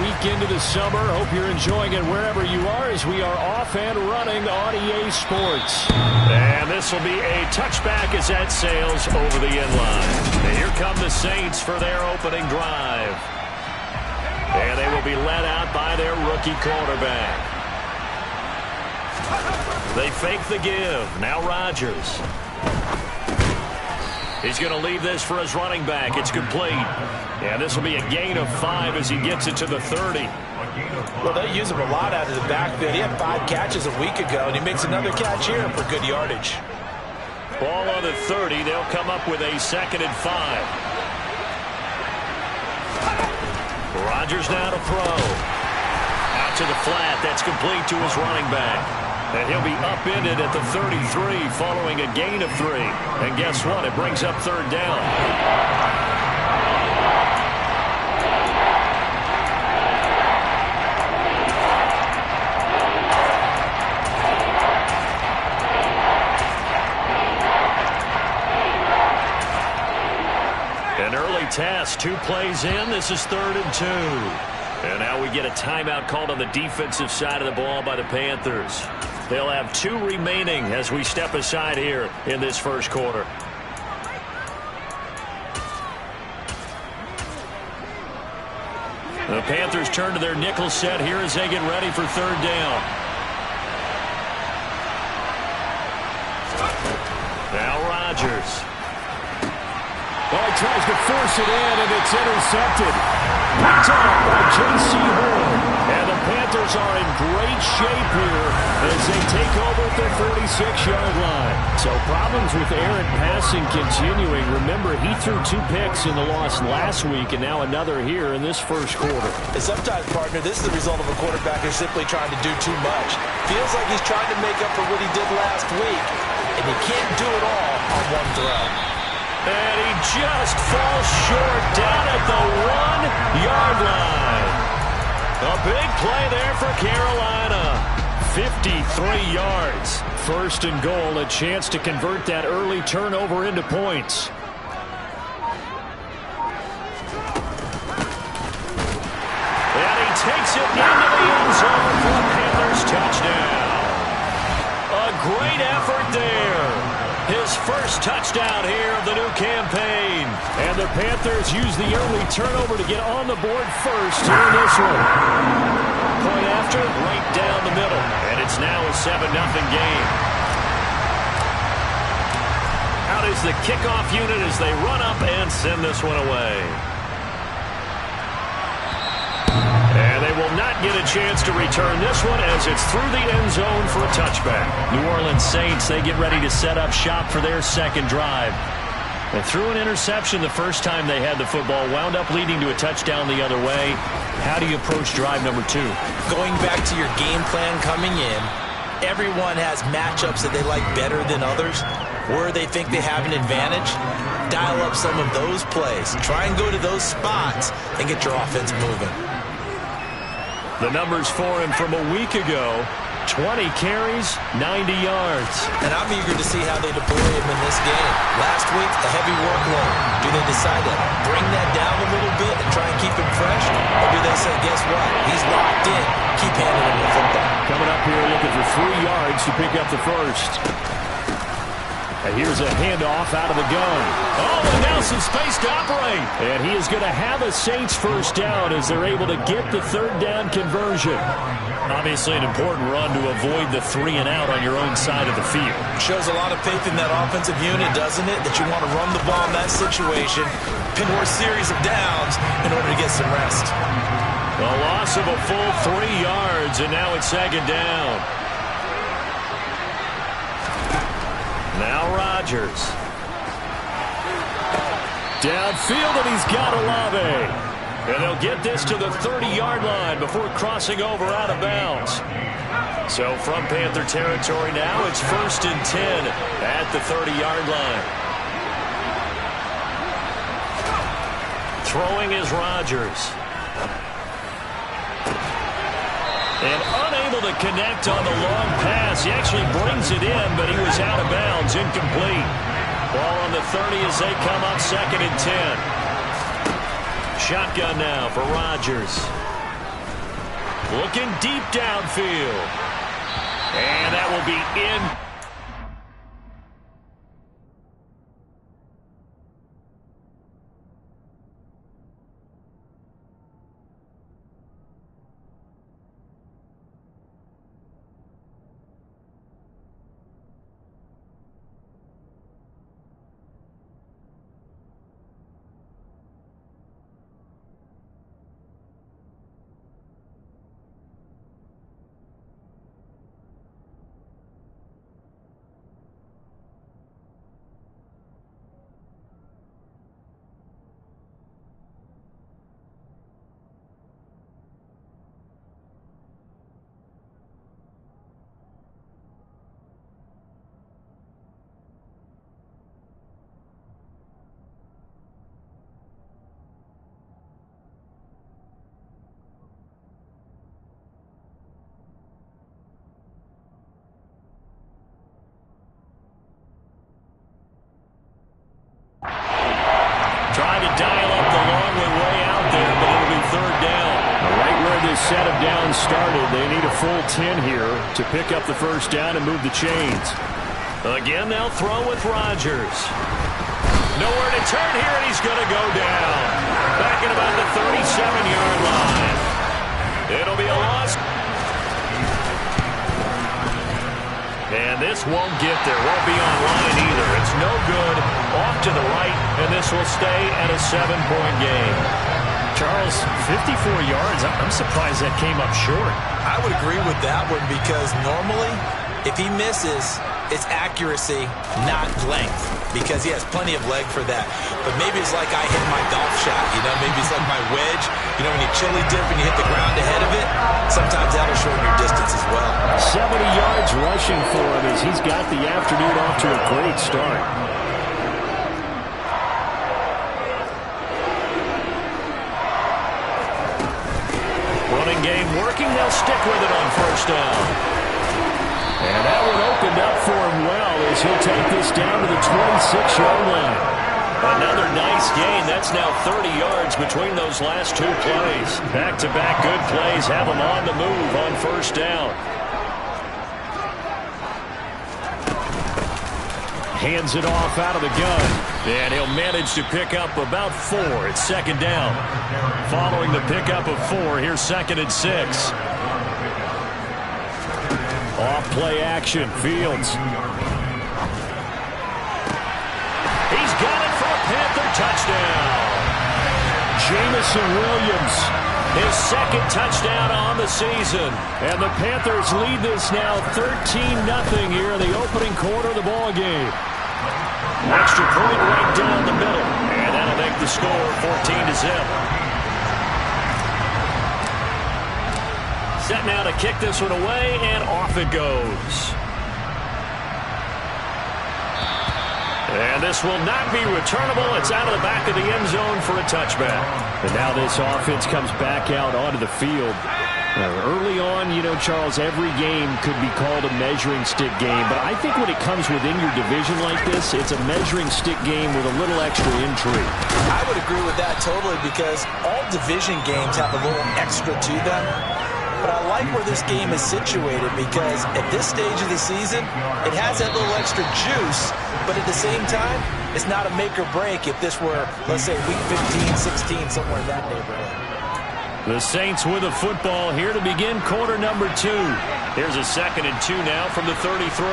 week into the summer. Hope you're enjoying it wherever you are as we are off and running on EA Sports. And this will be a touchback as that sails over the end line. And here come the Saints for their opening drive. And they will be led out by their rookie quarterback. They fake the give. Now Rodgers. He's going to leave this for his running back. It's complete. And this will be a gain of 5 as he gets it to the 30. Well, they use him a lot out of the backfield. He had 5 catches a week ago, and he makes another catch here for good yardage. Ball on the 30. They'll come up with a 2nd and 5. Rodgers now to throw. Out to the flat. That's complete to his running back. And he'll be upended at the 33 following a gain of 3. And guess what? It brings up 3rd down. An early test. 2 plays in. This is 3rd and 2. And now we get a timeout called on the defensive side of the ball by the Panthers. They'll have 2 remaining as we step aside here in this first quarter. The Panthers turn to their nickel set here as they get ready for 3rd down. Now Rodgers. Well, he tries to force it in, and it's intercepted. Picked up by J.C. Horn. And the Panthers are in great shape here as they take over at their 46-yard line. So problems with errant passing continuing. Remember, he threw 2 picks in the loss last week, and now another here in this first quarter. And sometimes, partner, this is the result of a quarterback who's simply trying to do too much. Feels like he's trying to make up for what he did last week, and he can't do it all on one throw. And he just falls short down at the 1-yard line. A big play there for Carolina. 53 yards. 1st and goal, a chance to convert that early turnover into points. And he takes it into the end zone for a Panthers touchdown. A great effort there. His first touchdown here of the new campaign. And the Panthers use the early turnover to get on the board first here in this one. Point after, right down the middle. And it's now a 7-0 game. Out is the kickoff unit as they run up and send this one away. And they will not get a chance to return this one as it's through the end zone for a touchback. New Orleans Saints, they get ready to set up shop for their 2nd drive. They threw an interception the first time they had the football, wound up leading to a touchdown the other way. How do you approach drive number 2? Going back to your game plan coming in, everyone has matchups that they like better than others. Where they think they have an advantage, dial up some of those plays. Try and go to those spots and get your offense moving. The numbers for him from a week ago, 20 carries, 90 yards. And I'm eager to see how they deploy him in this game. Last week, a heavy workload. Do they decide to bring that down a little bit and try and keep him fresh? Or do they say, guess what? He's locked in. Keep handing him the football. Coming up here looking for 3 yards to pick up the first. And here's a handoff out of the gun. Oh, and now some space to operate. And he is going to have a Saints first down as they're able to get the 3rd down conversion. Obviously an important run to avoid the 3 and out on your own side of the field. Shows a lot of faith in that offensive unit, doesn't it? That you want to run the ball in that situation, pin more series of downs in order to get some rest. A loss of a full 3 yards, and now it's 2nd down. Now Rodgers. Downfield, and he's got Olave. And they'll get this to the 30-yard line before crossing over out of bounds. So from Panther territory now, it's 1st and 10 at the 30-yard line. Throwing is Rodgers. And unable to connect on the long pass. He actually brings it in, but he was out of bounds, incomplete. Ball on the 30 as they come up 2nd and 10. Shotgun now for Rodgers. Looking deep downfield. And that will be in. Trying to dial up the long way out there, but it'll be third down. Right where this set of downs started, they need a full 10 here to pick up the first down and move the chains. Again, they'll throw with Rodgers. Nowhere to turn here, and he's going to go down. Back at about the 37-yard line. It'll be a loss. And this won't get there. Won't be online either. It's no good. Off to the right, and this will stay at a 7-point game. Charles, 54 yards. I'm surprised that came up short. I would agree with that one because normally, if he misses, it's accuracy, not length, because he has plenty of leg for that. But maybe it's like I hit my golf shot, you know? Maybe it's like my wedge. You know, when you chili dip and you hit the ground ahead of it, sometimes that'll shorten your distance as well. 70 yards rushing for him as he's got the afternoon off to a great start. Running game working. They'll stick with it on first down. And that one opened up for him well as he'll take this down to the 26-yard line. Another nice gain. That's now 30 yards between those last two plays. Back-to-back good plays have him on the move on first down. Hands it off out of the gun. And he'll manage to pick up about 4. It's second down. Following the pickup of 4, here's 2nd and 6. Off play action. Fields. He's got it for a Panther touchdown. Jamison Williams, his second touchdown on the season. And the Panthers lead this now 13-0 here in the opening quarter of the ball game. Extra point right down the middle. And that'll make the score 14-0. Set now to kick this one away, and off it goes. And this will not be returnable. It's out of the back of the end zone for a touchback. And now this offense comes back out onto the field. Early on, you know, Charles, every game could be called a measuring stick game. But I think when it comes within your division like this, it's a measuring stick game with a little extra intrigue. I would agree with that totally because all division games have a little extra to them. But I like where this game is situated because at this stage of the season, it has that little extra juice, but at the same time, it's not a make or break if this were, let's say, week 15, 16, somewhere in that neighborhood. The Saints with a football here to begin quarter number 2. Here's a 2nd and 2 now from the 33.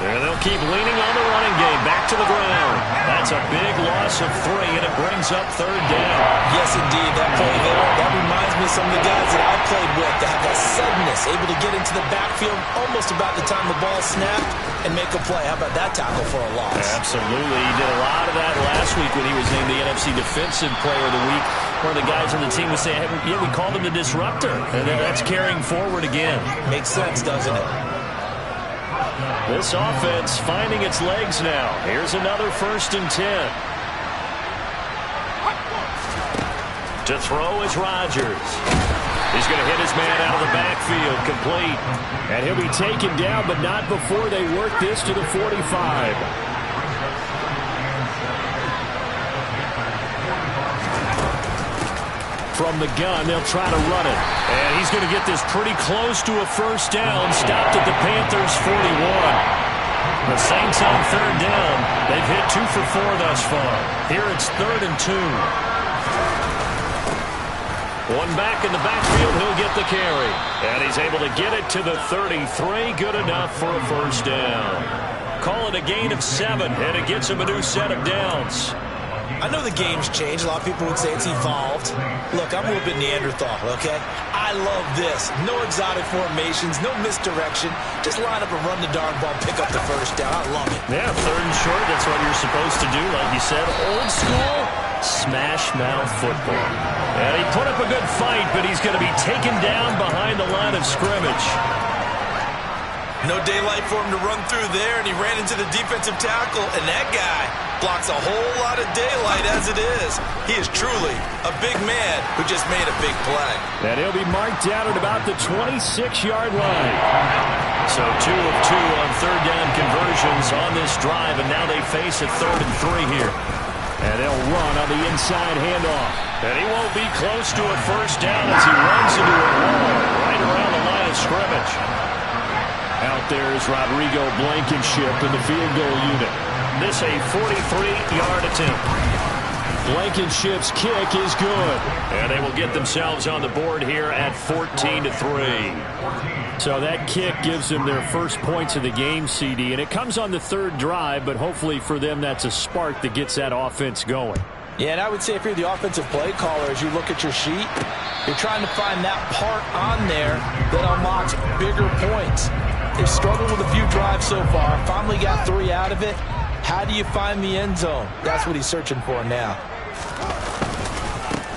And they'll keep leaning on the running game. Back to the ground. That's a big loss of 3, and it brings up third down. Yes, indeed. That play there, that reminds me of some of the guys that I played with that have that suddenness, able to get into the backfield almost about the time the ball snapped and make a play. How about that tackle for a loss? Absolutely. He did a lot of that last week when he was named the NFC Defensive Player of the Week. One of the guys on the team was saying, yeah, we called him the disruptor. And that's carrying forward again. Makes sense, doesn't it? This offense finding its legs now. Here's another 1st and 10. To throw is Rodgers. He's going to hit his man out of the backfield, complete. And he'll be taken down, but not before they work this to the 45. From the gun, they'll try to run it. And he's going to get this pretty close to a first down. Stopped at the Panthers' 41. The Saints on third down. They've hit 2 for 4 thus far. Here it's 3rd and 2. One back in the backfield. He'll get the carry. And he's able to get it to the 33. Good enough for a first down. Call it a gain of 7. And it gets him a new set of downs. I know the game's changed. A lot of people would say it's evolved. Look, I'm a little bit Neanderthal, okay? I love this. No exotic formations, no misdirection. Just line up and run the darn ball, pick up the first down. I love it. Yeah, 3rd and short, that's what you're supposed to do. Like you said, old school, smash mouth football. And he put up a good fight, but he's going to be taken down behind the line of scrimmage. No daylight for him to run through there, and he ran into the defensive tackle, and that guy blocks a whole lot of daylight as it is. He is truly a big man who just made a big play. And he'll be marked down at about the 26-yard line. So 2 of 2 on third down conversions on this drive, and now they face a 3rd and 3 here. And they'll run on the inside handoff. And he won't be close to a first down as he runs into a wall right around the line of scrimmage. Out there is Rodrigo Blankenship in the field goal unit. This a 43-yard attempt. Blankenship's kick is good. And they will get themselves on the board here at 14-3. So that kick gives them their first points of the game, CD. And it comes on the 3rd drive, but hopefully for them that's a spark that gets that offense going. Yeah, and I would say if you're the offensive play caller, as you look at your sheet, you're trying to find that part on there that unlocks bigger points. They've struggled with a few drives so far. Finally got 3 out of it. How do you find the end zone? That's what he's searching for now.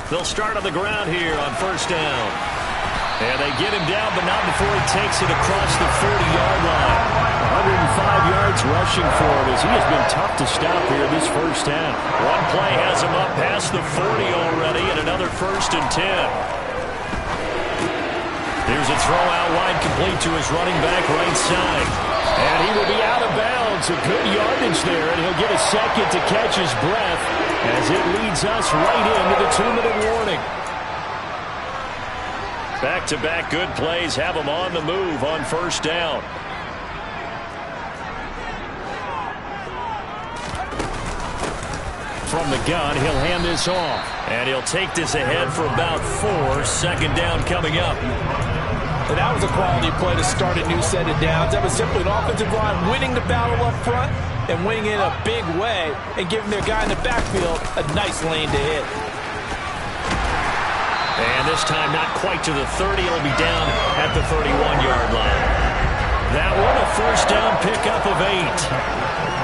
They'll start on the ground here on first down. And they get him down, but not before he takes it across the 40-yard line. 105 yards rushing for him as he has been tough to stop here this first half. One play has him up past the 40 already, and another 1st and 10. Here's a throw out wide, complete to his running back right side. And he will be out of bounds. A good yardage there, and he'll get a second to catch his breath as it leads us right into the 2-minute warning. Back-to-back good plays have him on the move on first down. From the gun, he'll hand this off. And he'll take this ahead for about 4. Second down coming up. And that was a quality play to start a new set of downs. That was simply an offensive line winning the battle up front and winning in a big way and giving their guy in the backfield a nice lane to hit. And this time not quite to the 30. It'll be down at the 31-yard line. That one a first down pickup of 8.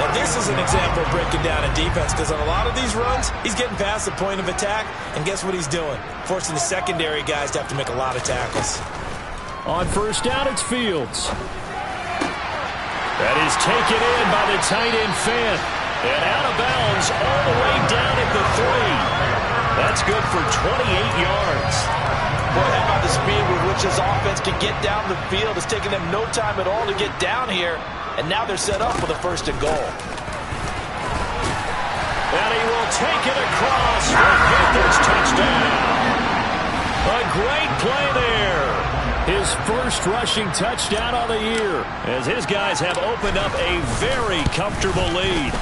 Now this is an example of breaking down in defense because on a lot of these runs, he's getting past the point of attack, and guess what he's doing? Forcing the secondary guys to have to make a lot of tackles. On first down, it's Fields. That is taken in by the tight end Fant. And out of bounds all the way down at the 3. That's good for 28 yards. Boy, how about the speed with which this offense can get down the field? It's taken them no time at all to get down here. And now they're set up for the 1st and goal. And he will take it across for Panthers touchdown. A great play there. His first rushing touchdown of the year. As his guys have opened up a very comfortable lead.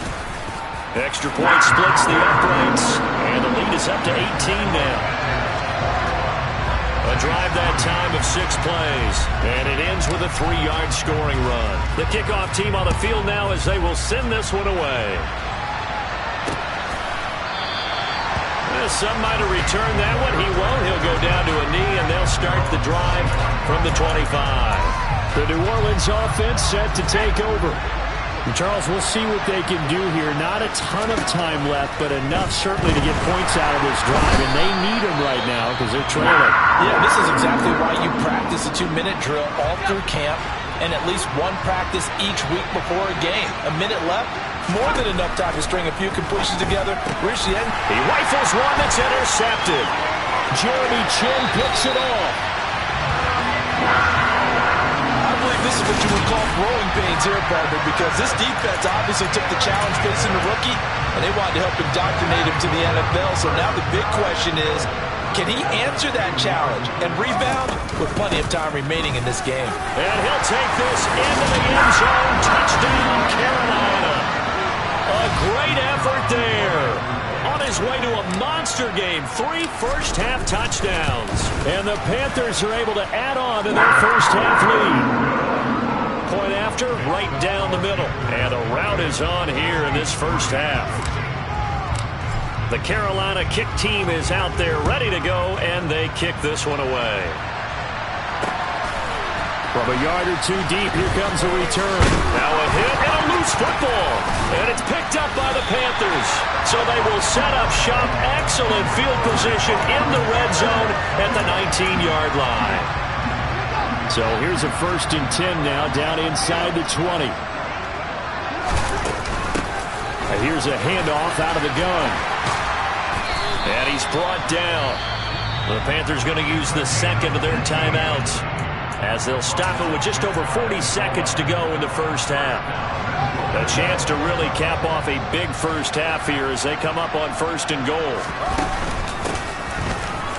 Extra point splits the uprights. And the lead is up to 18 now. A drive that time of 6 plays. And it ends with a 3-yard scoring run. The kickoff team on the field now as they will send this one away. Some might have returned that one. He won't. He'll go down to a knee, and they'll start the drive from the 25. The New Orleans offense set to take over. And Charles, we'll see what they can do here. Not a ton of time left, but enough certainly to get points out of this drive, and they need them right now because they're trailing. Yeah, this is exactly why you practice a 2-minute drill all through camp and at least one practice each week before a game. A minute left, more than enough time to string a few completions together. Reach the end. He rifles one that's intercepted. Jeremy Chin picks it off. I believe this is what you would call growing pains here, partner, because this defense obviously took the challenge facing the rookie, and they wanted to help indoctrinate him to the NFL. So now the big question is, Can he answer that challenge and rebound with plenty of time remaining in this game? And he'll take this into the end zone. Touchdown, Carolina. A great effort there. On his way to a monster game, 3 first-half touchdowns. And the Panthers are able to add on to their first-half lead. Point after, right down the middle. And a rout is on here in this first half. The Carolina kick team is out there ready to go, and they kick this one away. From a yard or 2 deep, here comes a return. Now a hit and a loose football. And it's picked up by the Panthers. So they will set up shop. Excellent field position in the red zone at the 19-yard line. So here's a 1st and 10 now, down inside the 20. Here's a handoff out of the gun. And he's brought down. The Panthers going to use the second of their timeouts as they'll stop it with just over 40 seconds to go in the first half. A chance to really cap off a big first half here as they come up on 1st and goal.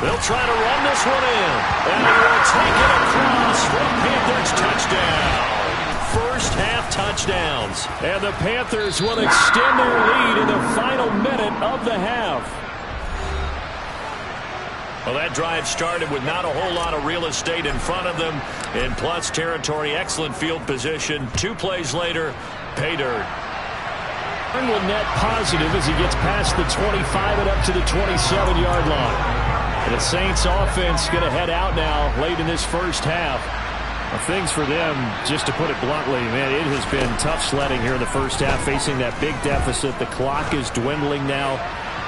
They'll try to run this one in. And they will take it across for a Panthers touchdown. First half touchdowns. And the Panthers will extend their lead in the final minute of the half. Well, that drive started with not a whole lot of real estate in front of them. In plus territory, excellent field position. 2 plays later, pay dirt. Will net positive as he gets past the 25 and up to the 27-yard line. And the Saints offense going to head out now late in this first half. Well, things for them, just to put it bluntly, man, it has been tough sledding here in the first half, facing that big deficit. The clock is dwindling now.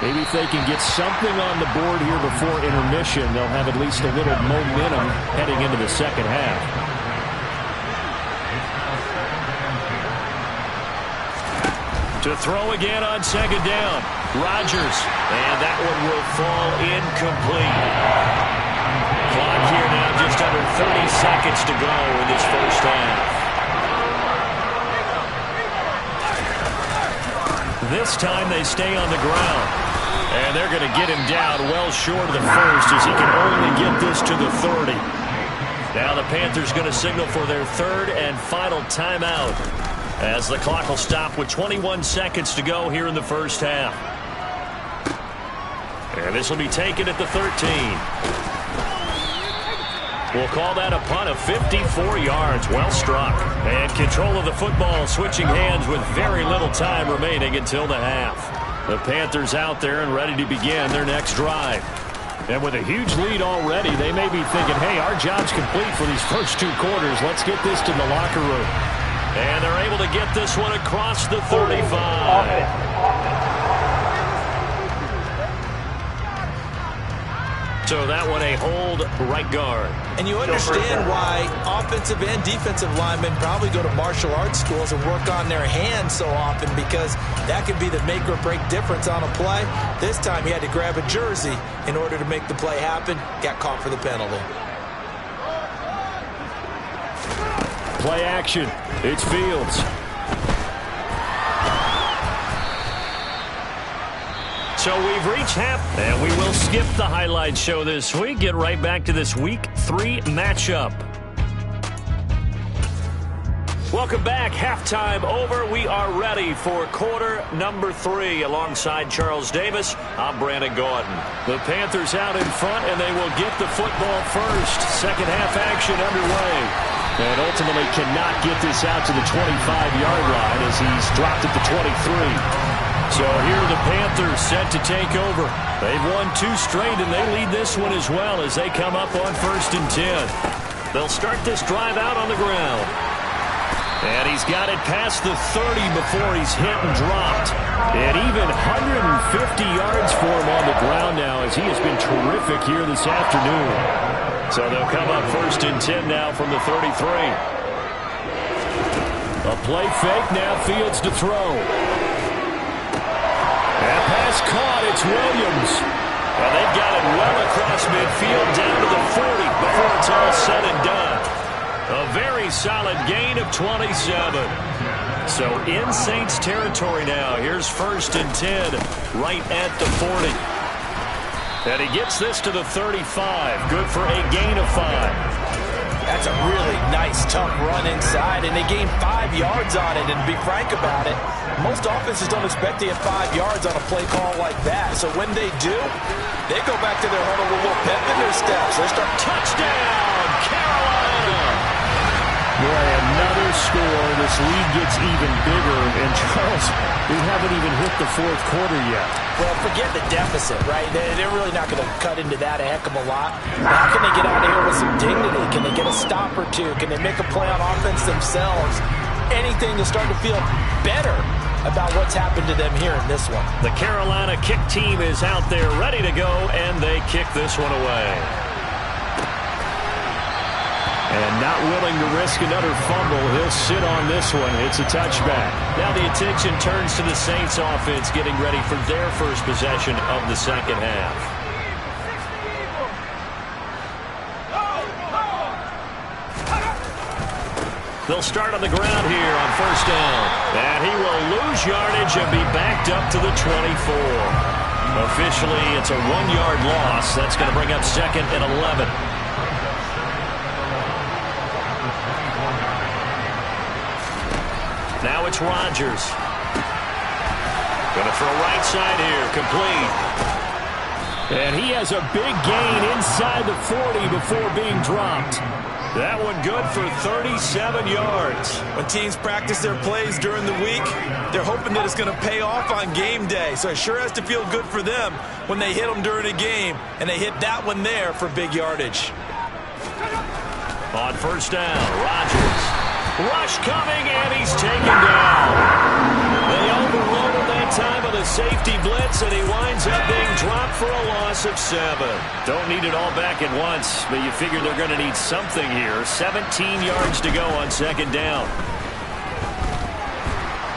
Maybe if they can get something on the board here before intermission, they'll have at least a little momentum heading into the second half. To throw again on 2nd down. Rodgers. And that one will fall incomplete. Clock here now just under 30 seconds to go in this first half. This time they stay on the ground. And they're going to get him down well short of the first as he can only get this to the 30. Now the Panthers going to signal for their 3rd and final timeout as the clock will stop with 21 seconds to go here in the first half. And this will be taken at the 13. We'll call that a punt of 54 yards. Well struck. And control of the football switching hands with very little time remaining until the half. The Panthers out there and ready to begin their next drive. And with a huge lead already, they may be thinking, hey, our job's complete for these first 2 quarters. Let's get this to the locker room. And they're able to get this one across the 35. So that one a hold right guard. And you understand why offensive and defensive linemen probably go to martial arts schools and work on their hands so often, because that could be the make or break difference on a play. This time he had to grab a jersey in order to make the play happen. Got caught for the penalty. Play action. It's Fields. So we've reached half, and we will skip the highlight show this week. Get right back to this Week 3 matchup. Welcome back. Halftime over. We are ready for quarter number 3. Alongside Charles Davis, I'm Brandon Gordon. The Panthers out in front, and they will get the football first. Second half action underway. And ultimately cannot get this out to the 25-yard line as he's dropped at the 23. So here are the Panthers set to take over. They've won 2 straight, and they lead this one as well as they come up on 1st and 10. They'll start this drive out on the ground. And he's got it past the 30 before he's hit and dropped. And even 150 yards for him on the ground now as he has been terrific here this afternoon. So they'll come up 1st and 10 now from the 33. A play fake, now Fields to throw. And pass caught, it's Williams. And they've got it well across midfield down to the 40 before it's all said and done. A very solid gain of 27. So in Saints territory now. Here's 1st and 10 right at the 40. And he gets this to the 35. Good for a gain of 5. That's a really nice, tough run inside, and they gained 5 yards on it. And to be frank about it, most offenses don't expect to get 5 yards on a play call like that. So when they do, they go back to their huddle with a little pep in their steps. They start Touchdown, Carolina! Boy, another score. This lead gets even bigger. And Charles, we haven't even hit the fourth quarter yet. Well, forget the deficit, right? They're really not going to cut into that a heck of a lot. How can they get out of here with some dignity? Can they get a stop or two? Can they make a play on offense themselves? Anything to start to feel better about what's happened to them here in this one. The Carolina kick team is out there ready to go, and they kick this one away. And not willing to risk another fumble, he'll sit on this one. It's a touchback. Now the attention turns to the Saints offense getting ready for their first possession of the second half. They'll start on the ground here on first down. And he will lose yardage and be backed up to the 24. Officially, it's a 1-yard loss. That's going to bring up second and 11. Now it's Rodgers. Going to throw right side here, complete. And he has a big gain inside the 40 before being dropped. That one good for 37 yards. When teams practice their plays during the week, they're hoping that it's going to pay off on game day. So it sure has to feel good for them when they hit them during a game, and they hit that one there for big yardage. On first down, Rodgers. Rush coming, and he's taken down. They overload him that time with a safety blitz, and he winds up being dropped for a loss of 7. Don't need it all back at once, but you figure they're going to need something here. 17 yards to go on second down.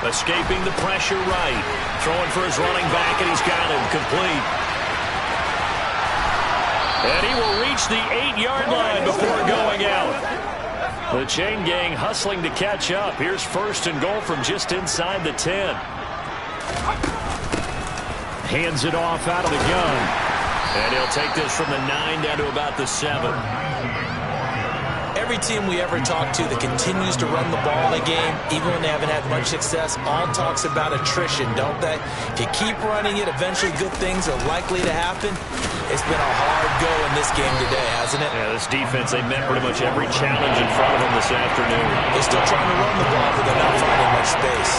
Escaping the pressure right. Throwing for his running back, and he's got him complete. And he will reach the 8-yard line before going out. The chain gang hustling to catch up. Here's first and goal from just inside the 10. Hands it off out of the gun. And he'll take this from the 9 down to about the 7. Every team we ever talk to that continues to run the ball in a game, even when they haven't had much success, all talks about attrition, don't they? If you keep running it, eventually good things are likely to happen. It's been a hard go in this game today, hasn't it? Yeah, this defense, they met pretty much every challenge in front of them this afternoon. They're still trying to run the ball, but they're not finding much space.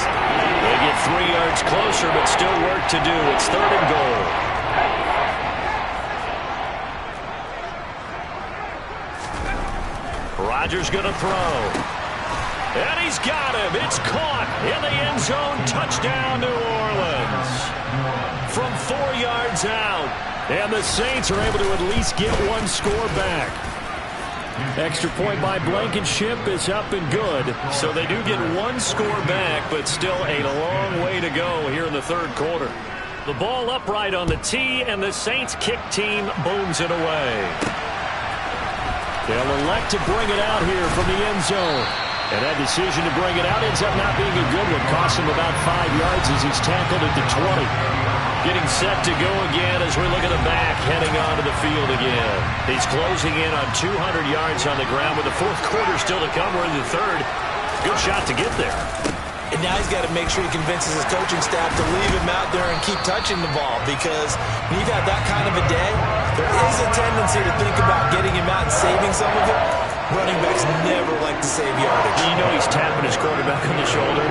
They get 3 yards closer, but still work to do. It's third and goal. Rodgers going to throw. And he's got him. It's caught in the end zone. Touchdown, New Orleans. From 4 yards out. And the Saints are able to at least get one score back. Extra point by Blankenship is up and good. So they do get one score back, but still a long way to go here in the third quarter. The ball upright on the tee, and the Saints kick team booms it away. They'll elect to bring it out here from the end zone. And that decision to bring it out ends up not being a good one. Costs him about 5 yards as he's tackled at the 20. Getting set to go again as we look at the back, heading onto the field again. He's closing in on 200 yards on the ground with the fourth quarter still to come. We're in the third. Good shot to get there. And now he's got to make sure he convinces his coaching staff to leave him out there and keep touching the ball, because when you've had that kind of a day, there is a tendency to think about getting him out and saving some of it. Running backs never like to save yardage. You know he's tapping his quarterback on the shoulder.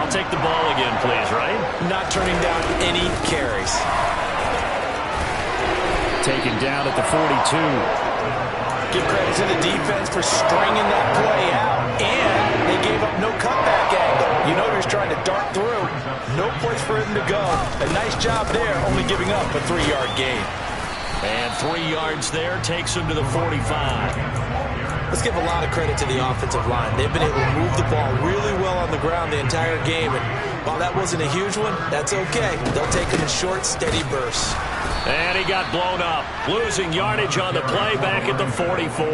I'll take the ball again, please, right? Not turning down any carries. Taken down at the 42. Give credit to the defense for stringing that play out, and they gave up no cutback angle. You know he was trying to dart through. No place for him to go. A nice job there, only giving up a 3-yard gain. And 3 yards there takes him to the 45. Let's give a lot of credit to the offensive line. They've been able to move the ball really well on the ground the entire game. And while that wasn't a huge one, that's okay. They'll take them in short, steady bursts. And he got blown up. Losing yardage on the play back at the 44.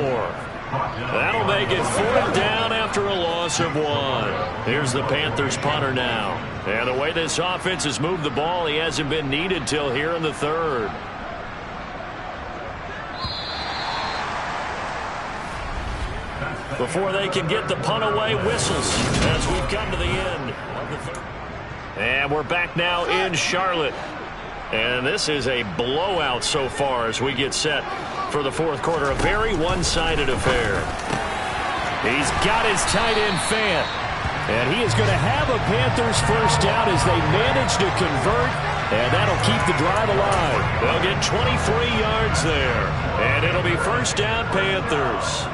That'll make it 4th down after a loss of 1. Here's the Panthers punter now. And the way this offense has moved the ball, he hasn't been needed till here in the third. before they can get the punt away. Whistles as we've come to the end of the third. And we're back now in Charlotte. And this is a blowout so far as we get set for the fourth quarter. A very one-sided affair. He's got his tight end fan. And he is going to have a Panthers first down as they manage to convert. And that'll keep the drive alive. They'll get 23 yards there. And it'll be first down Panthers.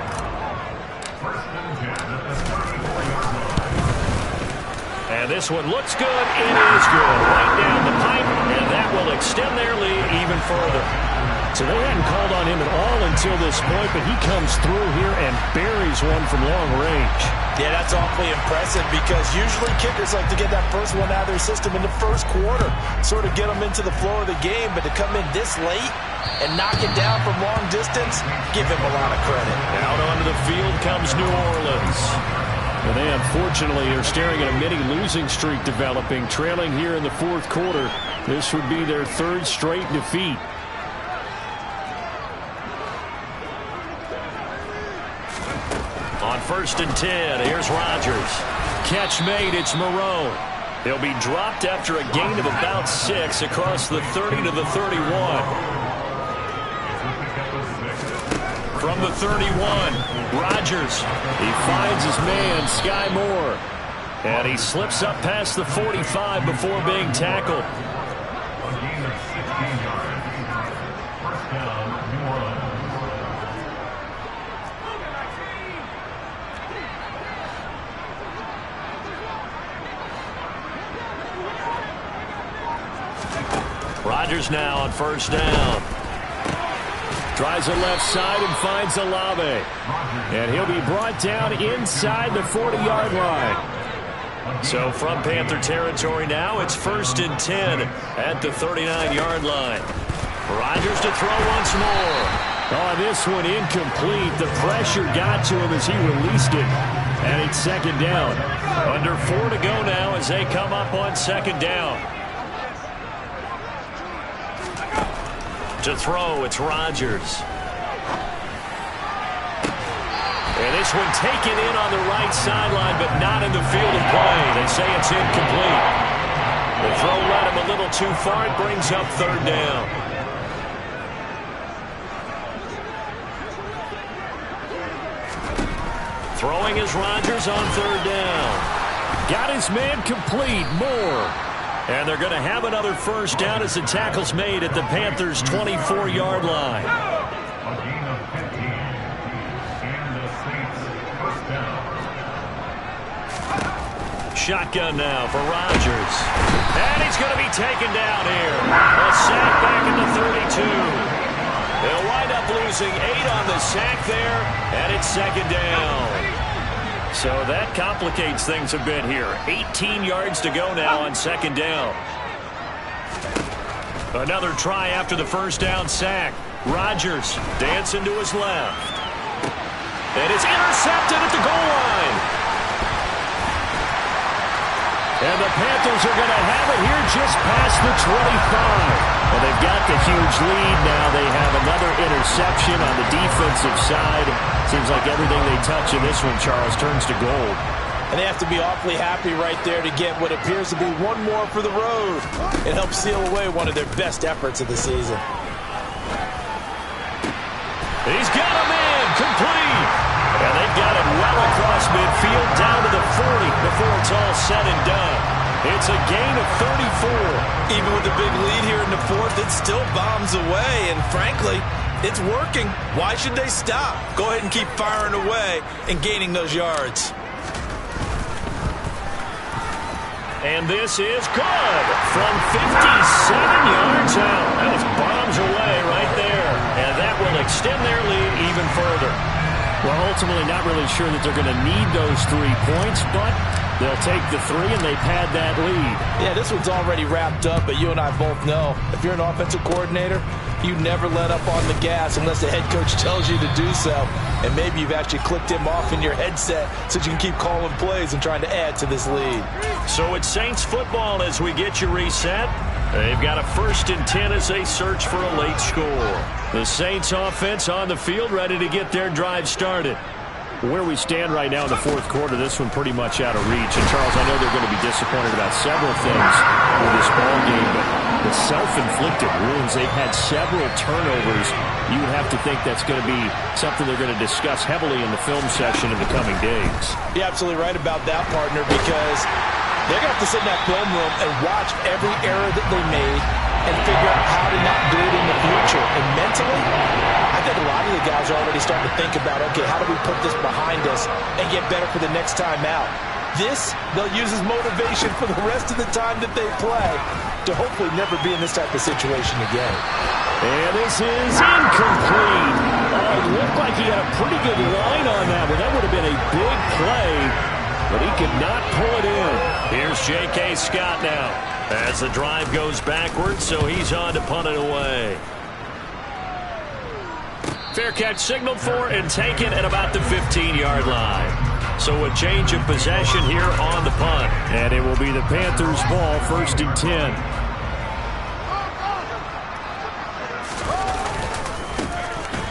And this one looks good. It is good. Right down the pipe. And that will extend their lead even further. So they hadn't called on him at all until this point, but he comes through here and buries one from long range. Yeah, that's awfully impressive because usually kickers like to get that first one out of their system in the first quarter, sort of get them into the flow of the game, but to come in this late and knock it down from long distance, give him a lot of credit. Out onto the field comes New Orleans. And they unfortunately are staring at a mini losing streak developing, trailing here in the fourth quarter. This would be their third straight defeat. On 1st and 10, here's Rodgers. Catch made, it's Moreau. He'll be dropped after a gain of about 6 across the 30 to the 31. From the 31, Rodgers. He finds his man, Sky Moore. And he slips up past the 45 before being tackled. Rodgers now on first down. Tries the left side and finds Olave. And he'll be brought down inside the 40-yard line. So from Panther territory now, it's 1st and 10 at the 39-yard line. Rodgers to throw once more. Oh, this one incomplete. The pressure got to him as he released it. And it's 2nd down. Under 4 to go now as they come up on 2nd down. To throw, it's Rodgers. And this one taken in on the right sideline, but not in the field of play. They say it's incomplete. The throw led him a little too far. It brings up 3rd down. Throwing is Rodgers on 3rd down. Got his man complete, Moore. And they're going to have another first down as the tackle's made at the Panthers' 24-yard line. Shotgun now for Rodgers. And he's going to be taken down here. A sack back in the 32. They'll wind up losing 8 on the sack there, and it's 2nd down. So that complicates things a bit here. 18 yards to go now on 2nd down. Another try after the first down sack. Rodgers dancing to his left. And it's intercepted at the goal line. And the Panthers are going to have it here just past the 25. Well, they've got the huge lead now. They have another interception on the defensive side. Seems like everything they touch in this one, Charles, turns to gold. And they have to be awfully happy right there to get what appears to be one more for the road. It helps seal away one of their best efforts of the season. He's got a man complete. And they've got it well across midfield down to the 40 before it's all said and done. It's a gain of 34. Even with the big lead here in the fourth, it still bombs away. And frankly, it's working. Why should they stop? Go ahead and keep firing away and gaining those yards. And this is good from 57 yards out. That was bombs away right there. And that will extend their lead even further. Well, ultimately not really sure that they're going to need those 3 points, but they'll take the 3 and they've had that lead. Yeah, this one's already wrapped up, but you and I both know if you're an offensive coordinator, you never let up on the gas unless the head coach tells you to do so. And maybe you've actually clicked him off in your headset so you can keep calling plays and trying to add to this lead. So it's Saints football as we get you reset. They've got a 1st and 10 as they search for a late score. The Saints offense on the field ready to get their drive started. Where we stand right now in the fourth quarter, this one pretty much out of reach. And, Charles, I know they're going to be disappointed about several things with this ball game, but the self-inflicted wounds, they've had several turnovers. You would have to think that's going to be something they're going to discuss heavily in the film session in the coming days. You're absolutely right about that, partner, because they're going to have to sit in that film room and watch every error that they made and figure out how to not do it in the future. And mentally, I think a lot of the guys are already starting to think about, okay, how do we put this behind us and get better for the next time out? This, they'll use as motivation for the rest of the time that they play to hopefully never be in this type of situation again. And this is incomplete. It looked like he had a pretty good line on that one. That would have been a big play, but he could not pull it in. Here's J.K. Scott now as the drive goes backwards, so he's on to punt it away. Fair catch signaled for and taken at about the 15-yard line. So a change of possession here on the punt. And it will be the Panthers' ball, 1st and 10.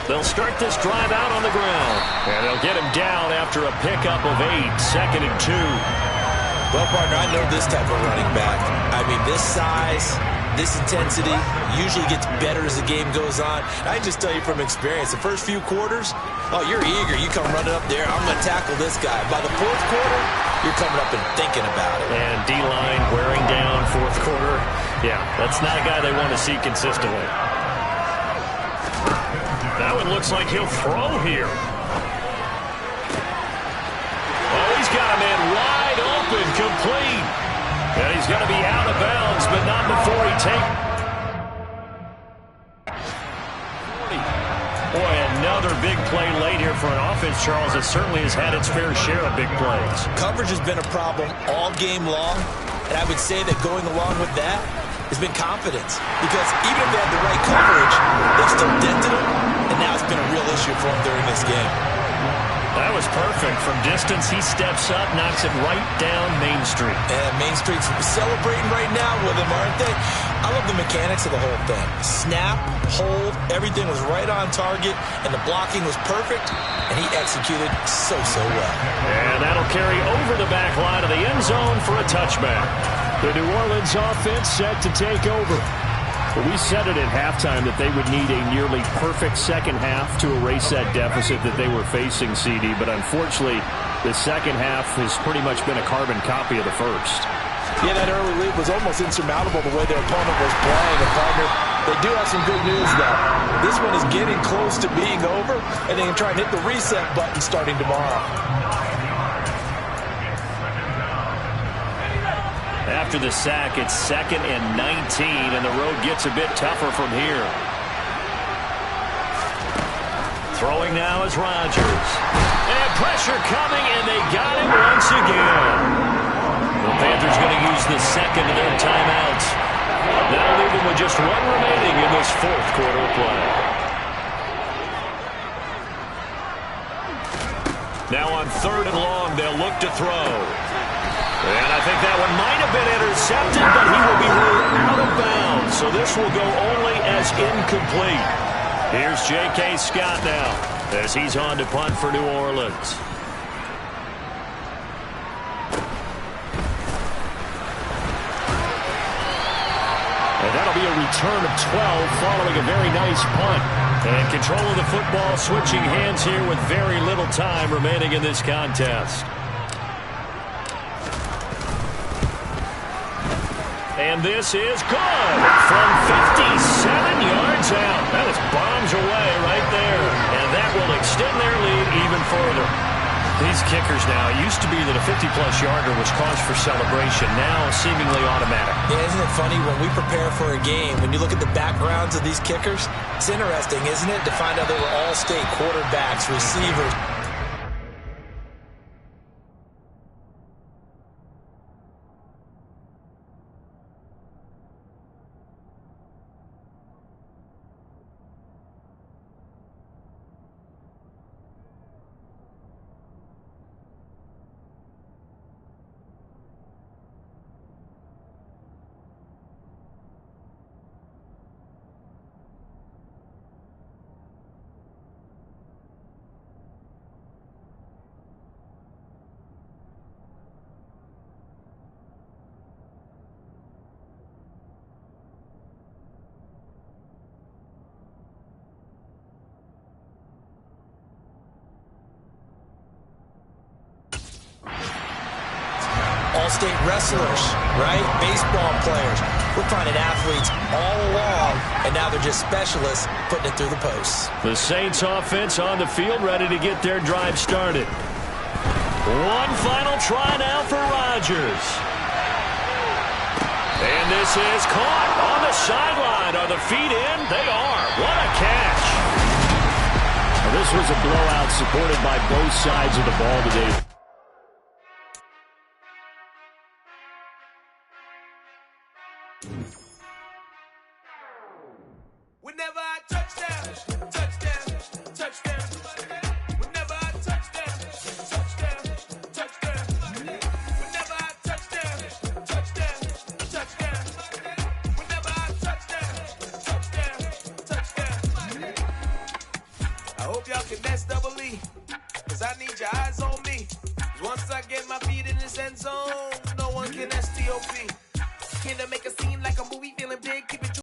They'll start this drive out on the ground. And they'll get him down after a pickup of 8, 2nd and 2. Well, partner, I know this type of running back. I mean, this size, this intensity usually gets better as the game goes on. I can just tell you from experience, the first few quarters, oh, you're eager. You come running up there, I'm going to tackle this guy. By the fourth quarter, you're coming up and thinking about it. And D-line wearing down fourth quarter. Yeah, that's not a guy they want to see consistently. That one looks like he'll throw here. Oh, he's got a man wide open, complete. And he's going to be out of bounds, but not before he takes. Boy, another big play late here for an offense, Charles, that certainly has had its fair share of big plays. Coverage has been a problem all game long, and I would say that going along with that has been confidence. Because even if they had the right coverage, they've still dented him, and now it's been a real issue for him during this game. That was perfect. From distance, he steps up, knocks it right down Main Street. And Main Street's celebrating right now with him, aren't they? I love the mechanics of the whole thing. Snap, hold, everything was right on target, and the blocking was perfect, and he executed so well. And that'll carry over the back line of the end zone for a touchback. The New Orleans offense set to take over. But we said it at halftime that they would need a nearly perfect second half to erase that deficit that they were facing, CD. But unfortunately, the second half has pretty much been a carbon copy of the first. Yeah, that early lead was almost insurmountable the way their opponent was playing. And partner, they do have some good news, though. This one is getting close to being over, and they can try and hit the reset button starting tomorrow. After the sack, it's 2nd and 19, and the road gets a bit tougher from here. Throwing now is Rodgers. And pressure coming, and they got him once again. The Panthers going to use the second of their timeouts. That'll leave them with just one remaining in this fourth quarter of play. Now on 3rd and long, they'll look to throw. And I think that one might have been intercepted, but he will be ruled out of bounds. So this will go only as incomplete. Here's J.K. Scott now as he's on to punt for New Orleans. And that'll be a return of 12 following a very nice punt. And control of the football switching hands here with very little time remaining in this contest. And this is good from 57 yards out. That was bombs away right there. And that will extend their lead even further. These kickers now, it used to be that a 50-plus yarder was cause for celebration. Now seemingly automatic. Yeah, isn't it funny when we prepare for a game, when you look at the backgrounds of these kickers, it's interesting, isn't it, to find out they were all-state quarterbacks, receivers. State wrestlers, right? Baseball players. We're finding athletes all along, and now they're just specialists putting it through the posts. The Saints offense on the field, ready to get their drive started. One final try now for Rodgers. And this is caught on the sideline. Are the feet in? They are. What a catch. Well, this was a blowout supported by both sides of the ball today. Whenever I touchdown, touchdown, touchdown. Whenever I touchdown, touchdown, touchdown. Whenever I touchdown, touchdown, touchdown. Whenever I touchdown, touchdown, touchdown. I hope y'all can dance double E, cause I need your eyes on me. Once I get my feet in this end zone, no one can STOP. Can I make a scene?